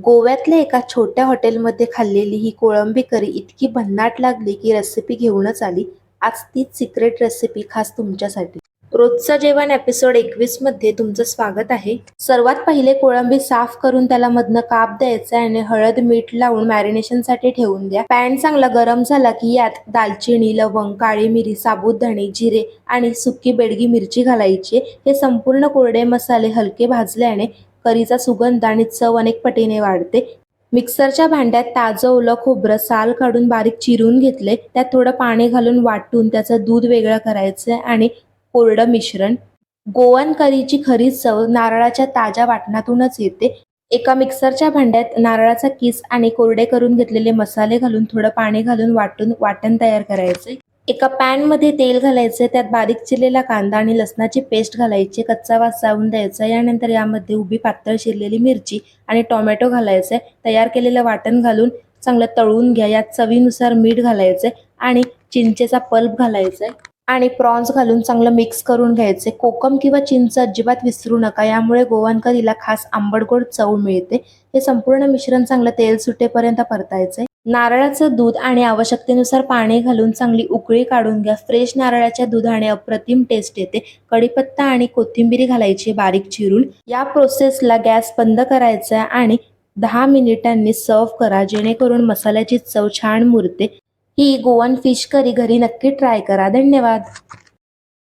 गोव्यातल्या एका छोट्या हॉटेलमध्ये खाल्लेली ही कोळंबी करी इतकी भन्नाट लागली की रेसिपी घेऊनच आली. आज तीच सिक्रेट रेसिपी खास तुमच्यासाठी. रोजचं जेवण एपिसोड 21 मध्ये तुमचं स्वागत आहे. सर्वात पहिले कोळंबी साफ करून त्याला मधनं काप द्यायचा आणि हळद मीठ लावून मॅरिनेशनसाठी ठेवून द्या. पॅन चांगला गरम झाला की यात दालचिनी, लवंग, काळी मिरी, साबुदाणे, जिरे आणि सुकी बेडगी मिरची घालायची. हे संपूर्ण कोरडे मसाले हलके भाजल्याने करीचा सुगंध आणि चव अनेक पटीने वाढते. मिक्सरच्या भांड्यात ताजं ओलं खोबरं साल काढून बारीक चिरून घेतले. त्यात थोडं पाणी घालून वाटून त्याचं दूध वेगळं करायचं आणि कोरडं मिश्रण. गोवन करीची खरी चव नारळाच्या ताज्या वाटणातूनच येते. एका मिक्सरच्या भांड्यात नारळाचा किस आणि कोरडे करून घेतलेले मसाले घालून थोडं पाणी घालून वाटून वाटण तयार करायचे. एका पॅन मध्ये तेल घालायचे. त्यात बारीक चिरलेला कांदा आणि लसणाची पेस्ट घालायची. कच्चा वास जाऊन द्यायचा. यानंतर यामध्ये उभी पातळ चिरलेली मिरची आणि टोमॅटो घालायचे. तयार केलेलं वाटण घालून चांगलं तळून घ्या. यात चवीनुसार मीठ घालायचे आणि चिंचेचा पल्प घालायचा आणि प्रॉन्स घालून चांगलं मिक्स करून घ्यायचे. कोकम किंवा चिंच अजिबात विसरू नका, यामुळे गोवन करीला खास आंबटगोड चव मिळते. हे संपूर्ण मिश्रण चांगलं तेल सुटेपर्यंत परतायचे. नारळाचं दूध आणि आवश्यकतेनुसार पाणी घालून चांगली उकळी काढून घ्या. फ्रेश नारळाच्या दुधाने अप्रतिम टेस्ट येते. कढीपत्ता आणि कोथिंबीर घालायची बारीक चिरून. या प्रोसेसला गॅस बंद करायचा आणि 10 मिनिटांनी सर्व्ह करा, जेणेकरून मसाल्याची चव छान मुरते. ही गोवन फिश करी घरी नक्की ट्राय करा. धन्यवाद.